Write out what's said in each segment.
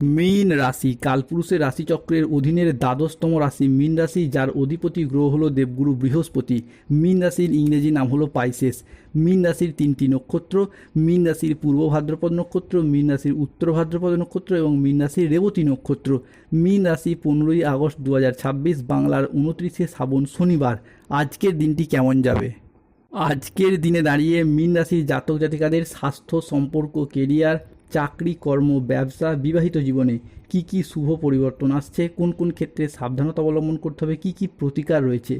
মীন রাশি কালপুরুষের রাশিচক্রের অধীনের দ্বাদশতম রাশি মীন রাশি, যার অধিপতি গ্রহ হলো দেবগুরু বৃহস্পতি। মীন রাশির ইংরেজি নাম হলো পাইসেস। মীন রাশির তিনটি নক্ষত্র: মীন রাশির পূর্ব ভাদ্রপদ নক্ষত্র, মীন রাশির উত্তর ভাদ্রপদ নক্ষত্র এবং মীন রাশির রেবতী নক্ষত্র। মীন রাশি 15ই আগস্ট 2026, বাংলার 29শে শ্রাবণ, শনিবার। আজকের দিনটি কেমন যাবে? আজকের দিনে দাঁড়িয়ে মীন রাশির জাতক জাতিকাদের স্বাস্থ্য, সম্পর্ক, কেরিয়ার, চাকরি, কর্ম, ব্যবসা, বিবাহিত জীবনে কি কি শুভ পরিবর্তন আসছে, কোন কোন ক্ষেত্রে সাবধানতা অবলম্বন করতে হবে, কি কি প্রতিকার রয়েছে।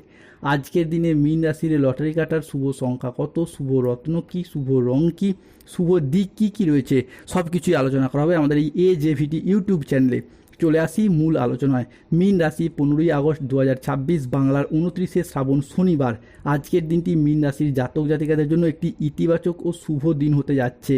আজকের দিনে মীন রাশির লটারি কাটার শুভ সংখ্যা কত, শুভ রত্ন কি, শুভ রং কি, শুভ দিক কি কি রয়েছে, সব কিছুই আলোচনা করা হবে আমাদের এই AJVT ইউটিউব চ্যানেলে। চলে আসি মূল আলোচনায়। মীন রাশি 15ই আগস্ট 2026, বাংলার 29শে শ্রাবণ, শনিবার। আজকের দিনটি মীন রাশির জাতক জাতিকাদের জন্য একটি ইতিবাচক ও শুভ দিন হতে যাচ্ছে।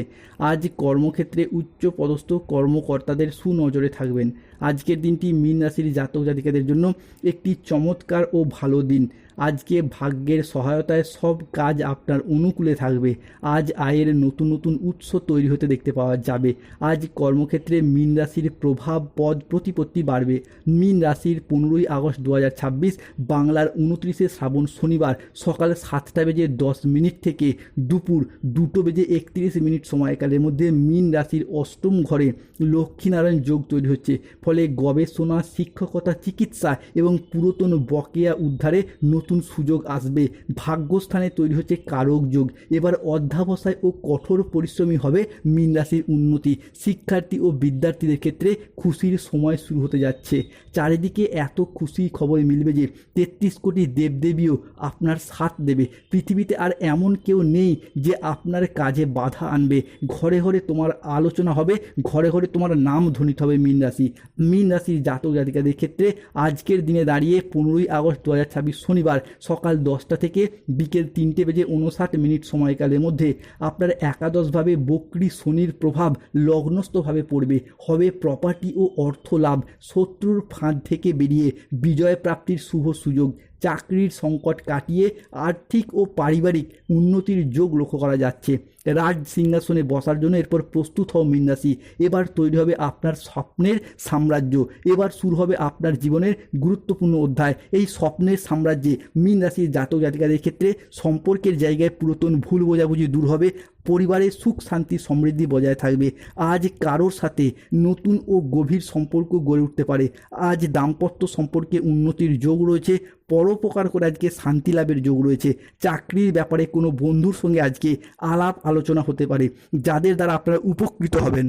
আজ কর্মক্ষেত্রে উচ্চ পদস্থ কর্মকর্তাদের সুনজরে থাকবেন। আজকের দিনটি মীন রাশির জাতক জাতিকাদের জন্য একটি চমৎকার ও ভালো দিন। আজকে ভাগ্যের সহায়তায় সব কাজ আপনার অনুকূলে থাকবে। আজ আয়ের নতুন নতুন উৎস তৈরি হতে দেখতে পাওয়া যাবে। আজ কর্মক্ষেত্রে মীন রাশির প্রভাব, পদ প্রতিপত্তি বাড়বে। মীন রাশির 15ই আগস্ট 2026, বাংলার 29শে শ্রাবণ, শনিবার সকাল 7টা বেজে 10 মিনিট থেকে দুপুর 2টো বেজে 31 মিনিট সময়কালের মধ্যে মীন রাশির অষ্টম ঘরে লক্ষ্মীনারায়ণ যোগ তৈরি হচ্ছে। ফলে গবেষণা, শিক্ষকতা, চিকিৎসা এবং পুরাতন বকেয়া উদ্ধারে নতুন সুযোগ আসবে। ভাগ্যস্থানে তৈরি হচ্ছে কারক যোগ। এবার অধ্যাবসায় ও কঠোর পরিশ্রমী হবে মীন রাশির উন্নতি। শিক্ষার্থী ও বিদ্যার্থীদের ক্ষেত্রে খুশির সময় শুরু হতে যাচ্ছে। চারিদিকে এত খুশি খবর মিলবে যে 33 কোটি দেবদেবীও আপনার সাথ দেবে। পৃথিবীতে আর এমন কেউ নেই যে আপনার কাজে বাধা আনবে। ঘরে ঘরে তোমার আলোচনা হবে, ঘরে ঘরে তোমার নাম ধ্বনিত হবে মীন রাশি। মীন রাশির জাতক জাতিকাদের ক্ষেত্রে আজকের দিনে দাঁড়িয়ে 15ই আগস্ট 2026, শনিবার সকাল 10টা থেকে বিকেল 3টে বেজে 59 মিনিট সময়কালের মধ্যে আপনার একাদশভাবে বক্রী শনির প্রভাব লগ্নস্থভাবে পড়বে। হবে প্রপার্টি ও অর্থ লাভ। শত্রুর ফাঁদ থেকে বেরিয়ে বিজয় প্রাপ্তির শুভ সুযোগ। চাকরির সংকট কাটিয়ে আর্থিক ও পারিবারিক উন্নতির যোগ লক্ষ্য করা যাচ্ছে। রাজ সিংহাসনে বসার জন্য এরপর প্রস্তুত হও মীন রাশি। এবার তৈরি হবে আপনার স্বপ্নের সাম্রাজ্য। এবার শুরু হবে আপনার জীবনের গুরুত্বপূর্ণ অধ্যায়। এই স্বপ্নের সাম্রাজ্যে মীন রাশির জাতক জাতিকাদের ক্ষেত্রে সম্পর্কের জায়গায় পুরাতন ভুল বোঝাবুঝি দূর হবে। পরিবারের সুখ শান্তি সমৃদ্ধি বজায় থাকবে। আজ কারোর সাথে নতুন ও গভীর সম্পর্ক গড়ে উঠতে পারে। আজ দাম্পত্য সম্পর্কে উন্নতির যোগ রয়েছে। পরোপকার করে আজকে শান্তি লাভের যোগ রয়েছে। চাকরির ব্যাপারে কোনো বন্ধুর সঙ্গে আজকে আলাপ আলোচনা হতে পারে, যাদের দ্বারা আপনারা উপকৃত হবেন।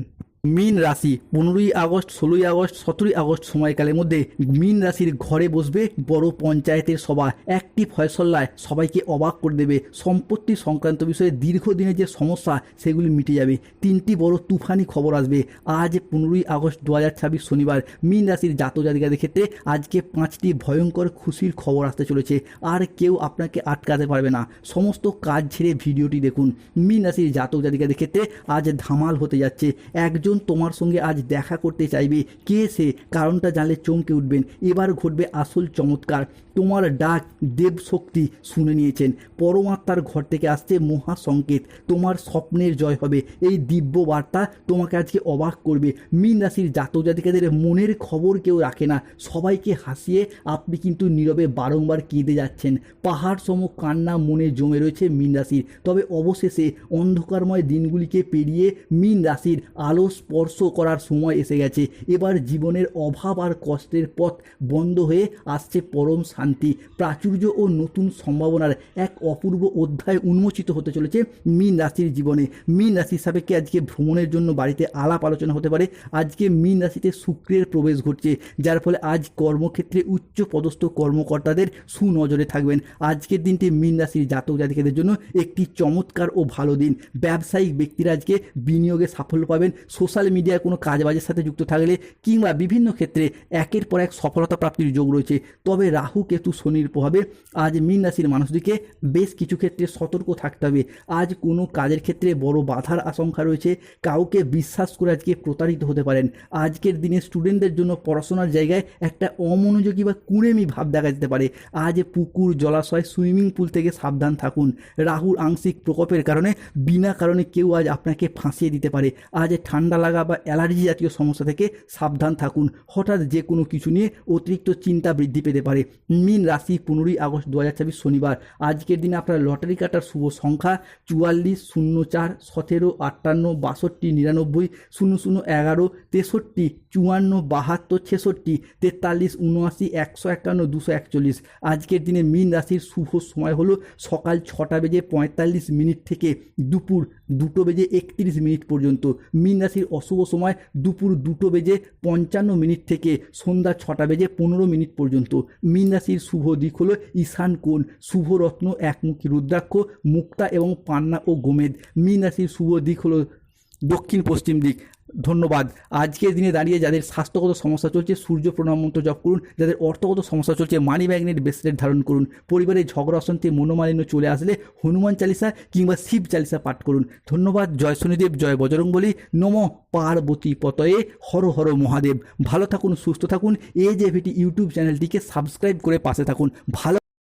মীন রাশি 15ই আগস্ট, 16ই আগস্ট, 17ই আগস্ট সময়কালের মধ্যে মীন রাশির ঘরে বসবে বড় পঞ্চায়েতের সভা। একটি ফয়সলায় সবাইকে অবাক করে দেবে। সম্পত্তি সংক্রান্ত বিষয়ে দীর্ঘদিনের যে সমস্যা সেগুলি মিটে যাবে। 3টি বড় তুফানি খবর আসবে। আজ 15ই আগস্ট 2026, শনিবার মীন রাশির জাতক জাতিকাদের ক্ষেত্রে আজকে 5টি ভয়ঙ্কর খুশির খবর আসতে চলেছে। আর কেউ আপনাকে আটকাতে পারবে না। সমস্ত কাজ ছেড়ে ভিডিওটি দেখুন। মীন রাশির জাতক জাতিকাদের ক্ষেত্রে আজ ধামাল হতে যাচ্ছে। একজন তোমার সঙ্গে আজ দেখা করতে চাইবে। কে সে, কারণটা জানলে চমকে উঠবেন। এবার ঘটবে আসল চমৎকার। তোমার ডাক দেব শক্তি শুনে নিয়েছেন। পরমাত্মার ঘর থেকে আসছে মহা সংকেত। তোমার স্বপ্নের জয় হবে। এই দিব্য বার্তা তোমাকে আজকে অবাক করবে। মীন রাশির জাতক জাতিকাদের মনের খবর কেউ রাখে না। সবাইকে হাসিয়ে আপনি কিন্তু নীরবে বারংবার কেঁদে যাচ্ছেন। পাহাড় সম কান্না মনে জমে রয়েছে মীন রাশির। তবে অবশেষে অন্ধকারময় দিনগুলিকে পেরিয়ে মীন রাশির আলো স্পর্শ করার সময় এসে গেছে। এবার জীবনের অভাব আর কষ্টের পথ বন্ধ হয়ে আসছে পরম শান্তি, প্রাচুর্য ও নতুন সম্ভাবনার এক অপূর্ব অধ্যায় উন্মোচিত হতে চলেছে মীন রাশির জীবনে। মীন রাশির সাপেক্ষে আজকে ভ্রমণের জন্য বাড়িতে আলাপ আলোচনা হতে পারে। আজকে মীন রাশিতে শুক্রের প্রবেশ ঘটছে, যার ফলে আজ কর্মক্ষেত্রে উচ্চ পদস্থ কর্মকর্তাদের সুনজরে থাকবেন। আজকের দিনটি মীন রাশির জাতক জাতিকাদের জন্য একটি চমৎকার ও ভালো দিন। ব্যবসায়িক ব্যক্তিরা আজকে বিনিয়োগে সাফল্য পাবেন। সোশ্যাল মিডিয়ায় কোনো কাজবাজের সাথে যুক্ত থাকলে কিংবা বিভিন্ন ক্ষেত্রে একের পর এক সফলতা প্রাপ্তির যোগ রয়েছে। তবে রাহু কেতু শনির প্রভাবে আজ মীন রাশির মানুষদেরকে বেশ কিছু ক্ষেত্রে সতর্ক থাকতে হবে। আজ কোনো কাজের ক্ষেত্রে বড় বাধার আশঙ্কা রয়েছে। কাউকে বিশ্বাস করে আজকে প্রতারিত হতে পারেন। আজকের দিনে স্টুডেন্টদের জন্য পড়াশোনার জায়গায় একটা অমনোযোগী বা কুঁড়েমি ভাব দেখা যেতে পারে। আজ পুকুর, জলাশয়, সুইমিং পুল থেকে সাবধান থাকুন। রাহুর আংশিক প্রকোপের কারণে বিনা কারণে কেউ আজ আপনাকে ফাঁসিয়ে দিতে পারে। আজ ঠান্ডা লাগা বা অ্যালার্জি জাতীয় সমস্যা থেকে সাবধান থাকুন। হঠাৎ যে কোনো কিছু নিয়ে অতিরিক্ত চিন্তা বৃদ্ধি পেতে পারে। মীন রাশি 15ই আগস্ট 2024 শনিবার। আজকের দিনে আপনার লটারি কাটার শুভ সংখ্যা 44, 04, 17, 58, 62, 99, 00, 11, 63, 54, 72, 66, 43, 79, 151, 241। আজকের দিনে মীন রাশির শুভ সময় হলো সকাল 6:45 থেকে দুপুর 2:31 পর্যন্ত। মীন রাশির অশুভ সময় দুপুর 2:55 থেকে সন্ধ্যা 6:15 পর্যন্ত। মীন রাশির শুভ দিক হলো ঈশান কোণ, শুভ রত্ন একমুখী রুদ্রাক্ষ, মুক্তা এবং পান্না ও গোমেদ। মীন রাশির শুভ দিক হলো দক্ষিণ পশ্চিম দিক। ধন্যবাদ। আজকের দিনে দাঁড়িয়ে যাদের স্বাস্থ্যগত সমস্যা চলছে সূর্য প্রণাম মন্ত্র জপ করুন। যাদের অর্থগত সমস্যা চলছে মানি ম্যাগনেট ব্রেসলেট ধারণ করুন। পরিবারে ঝগড়া অশান্তি মনোমালিন্য চলে আসলে হনুমান চালিসা কিংবা শিব চালিসা পাঠ করুন। ধন্যবাদ। জয় শনিদেব, জয় বজরংবলী, নমঃ পার্বতী পতয়ে, হর হর মহাদেব। ভালো থাকুন, সুস্থ থাকুন। AJVT ইউটিউব চ্যানেলটিকে সাবস্ক্রাইব করে পাশে থাকুন। ভালো